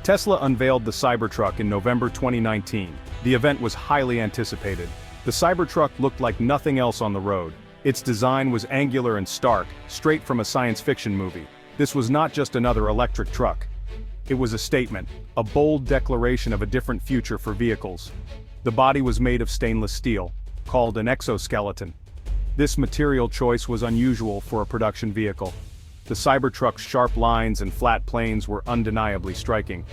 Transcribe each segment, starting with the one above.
Tesla unveiled the Cybertruck in November 2019. The event was highly anticipated. The Cybertruck looked like nothing else on the road. Its design was angular and stark, straight from a science fiction movie. This was not just another electric truck. It was a statement, a bold declaration of a different future for vehicles. The body was made of stainless steel, called an exoskeleton. This material choice was unusual for a production vehicle. The Cybertruck's sharp lines and flat planes were undeniably striking.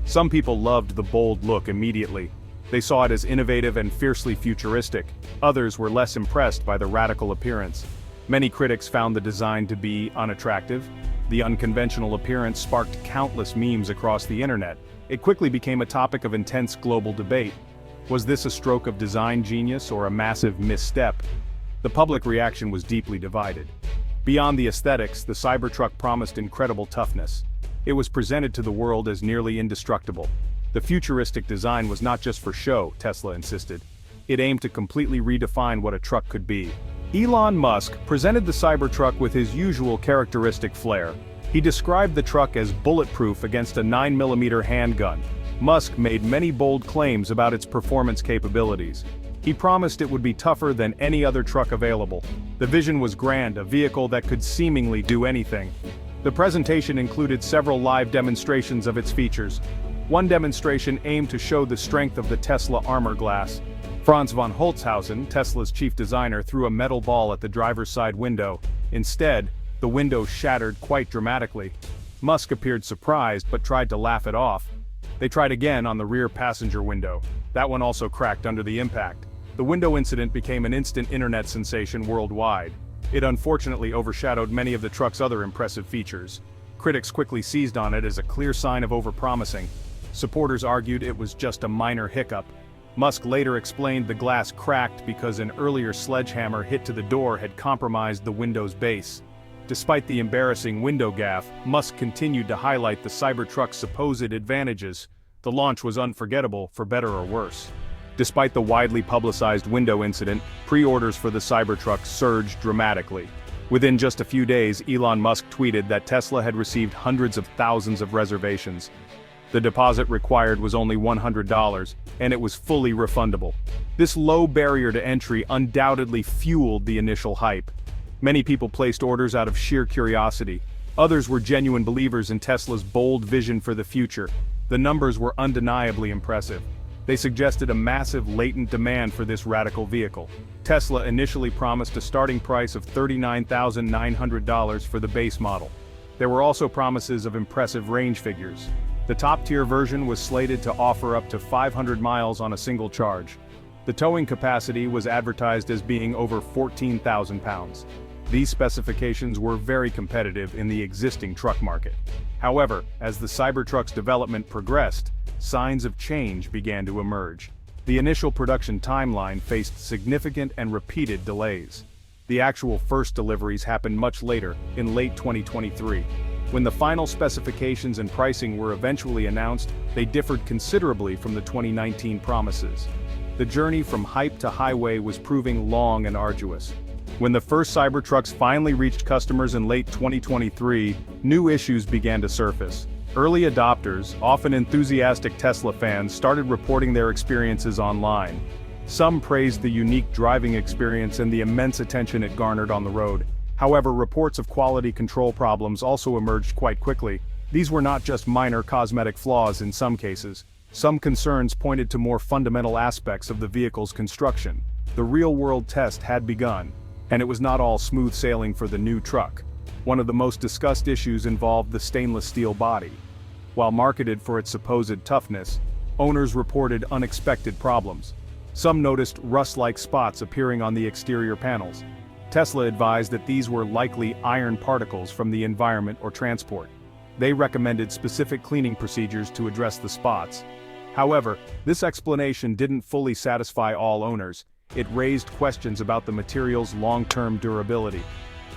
Some people loved the bold look immediately. They saw it as innovative and fiercely futuristic. Others were less impressed by the radical appearance. Many critics found the design to be unattractive. The unconventional appearance sparked countless memes across the internet. It quickly became a topic of intense global debate. Was this a stroke of design genius or a massive misstep? The public reaction was deeply divided. Beyond the aesthetics, the Cybertruck promised incredible toughness. It was presented to the world as nearly indestructible. The futuristic design was not just for show, Tesla insisted. It aimed to completely redefine what a truck could be. Elon Musk presented the Cybertruck with his usual characteristic flair. He described the truck as bulletproof against a 9mm handgun. Musk made many bold claims about its performance capabilities. He promised it would be tougher than any other truck available. The vision was grand, a vehicle that could seemingly do anything. The presentation included several live demonstrations of its features. One demonstration aimed to show the strength of the Tesla armor glass. Franz von Holzhausen, Tesla's chief designer, threw a metal ball at the driver's side window. Instead, the window shattered quite dramatically. Musk appeared surprised but tried to laugh it off. They tried again on the rear passenger window. That one also cracked under the impact. The window incident became an instant internet sensation worldwide. It unfortunately overshadowed many of the truck's other impressive features. Critics quickly seized on it as a clear sign of overpromising. Supporters argued it was just a minor hiccup. Musk later explained the glass cracked because an earlier sledgehammer hit to the door had compromised the window's base. Despite the embarrassing window gaffe, Musk continued to highlight the Cybertruck's supposed advantages. The launch was unforgettable, for better or worse. Despite the widely publicized window incident, pre-orders for the Cybertruck surged dramatically. Within just a few days, Elon Musk tweeted that Tesla had received hundreds of thousands of reservations. The deposit required was only $100, and it was fully refundable. This low barrier to entry undoubtedly fueled the initial hype. Many people placed orders out of sheer curiosity. Others were genuine believers in Tesla's bold vision for the future. The numbers were undeniably impressive. They suggested a massive latent demand for this radical vehicle. Tesla initially promised a starting price of $39,900 for the base model. There were also promises of impressive range figures. The top-tier version was slated to offer up to 500 miles on a single charge. The towing capacity was advertised as being over 14,000 pounds. These specifications were very competitive in the existing truck market. However, as the Cybertruck's development progressed, signs of change began to emerge. The initial production timeline faced significant and repeated delays. The actual first deliveries happened much later, in late 2023. When the final specifications and pricing were eventually announced, they differed considerably from the 2019 promises. The journey from hype to highway was proving long and arduous. When the first Cybertrucks finally reached customers in late 2023, new issues began to surface. Early adopters, often enthusiastic Tesla fans, started reporting their experiences online. Some praised the unique driving experience and the immense attention it garnered on the road. However, reports of quality control problems also emerged quite quickly. These were not just minor cosmetic flaws in some cases. Some concerns pointed to more fundamental aspects of the vehicle's construction. The real-world test had begun, and it was not all smooth sailing for the new truck. One of the most discussed issues involved the stainless steel body. While marketed for its supposed toughness, owners reported unexpected problems. Some noticed rust-like spots appearing on the exterior panels. Tesla advised that these were likely iron particles from the environment or transport. They recommended specific cleaning procedures to address the spots. However, this explanation didn't fully satisfy all owners. It raised questions about the material's long-term durability.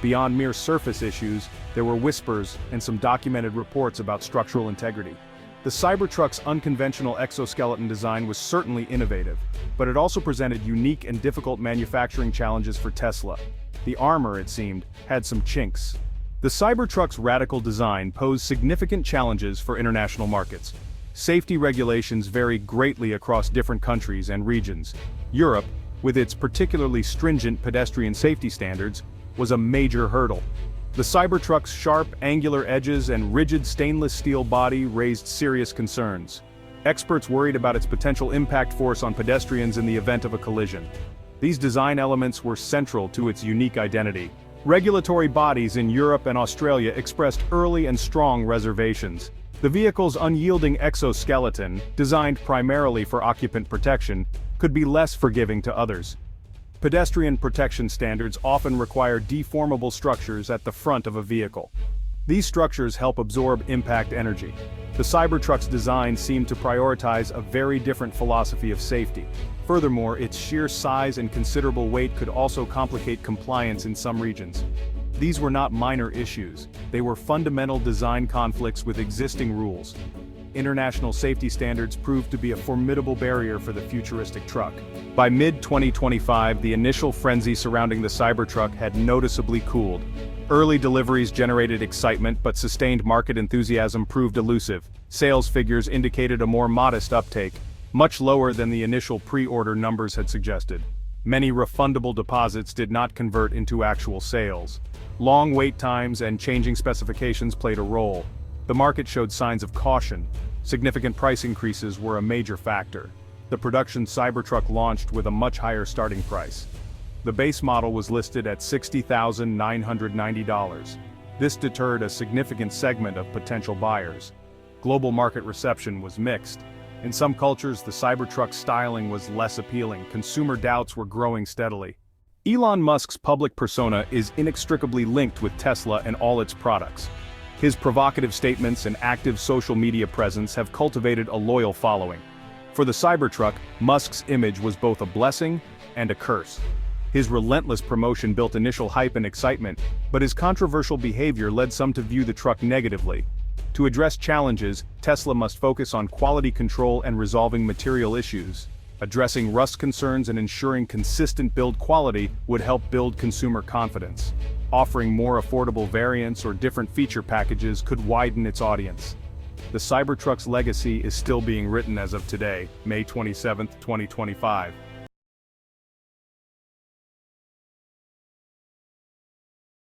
Beyond mere surface issues, there were whispers and some documented reports about structural integrity. The Cybertruck's unconventional exoskeleton design was certainly innovative, but it also presented unique and difficult manufacturing challenges for Tesla. The armor, it seemed, had some chinks. The Cybertruck's radical design posed significant challenges for international markets. Safety regulations vary greatly across different countries and regions. Europe, with its particularly stringent pedestrian safety standards, was a major hurdle. The Cybertruck's sharp, angular edges and rigid stainless steel body raised serious concerns. Experts worried about its potential impact force on pedestrians in the event of a collision. These design elements were central to its unique identity. Regulatory bodies in Europe and Australia expressed early and strong reservations. The vehicle's unyielding exoskeleton, designed primarily for occupant protection, could be less forgiving to others. Pedestrian protection standards often require deformable structures at the front of a vehicle. These structures help absorb impact energy. The Cybertruck's design seemed to prioritize a very different philosophy of safety. Furthermore, its sheer size and considerable weight could also complicate compliance in some regions. These were not minor issues, they were fundamental design conflicts with existing rules. International safety standards proved to be a formidable barrier for the futuristic truck. By mid-2025, the initial frenzy surrounding the Cybertruck had noticeably cooled. Early deliveries generated excitement, but sustained market enthusiasm proved elusive. Sales figures indicated a more modest uptake, much lower than the initial pre-order numbers had suggested. Many refundable deposits did not convert into actual sales. Long wait times and changing specifications played a role. The market showed signs of caution. Significant price increases were a major factor. The production Cybertruck launched with a much higher starting price. The base model was listed at $60,990. This deterred a significant segment of potential buyers. Global market reception was mixed. In some cultures, the Cybertruck's styling was less appealing. Consumer doubts were growing steadily. Elon Musk's public persona is inextricably linked with Tesla and all its products. His provocative statements and active social media presence have cultivated a loyal following. For the Cybertruck, Musk's image was both a blessing and a curse. His relentless promotion built initial hype and excitement, but his controversial behavior led some to view the truck negatively. To address challenges, Tesla must focus on quality control and resolving material issues. Addressing rust concerns and ensuring consistent build quality would help build consumer confidence. Offering more affordable variants or different feature packages could widen its audience. The Cybertruck's legacy is still being written as of today, May 27, 2025.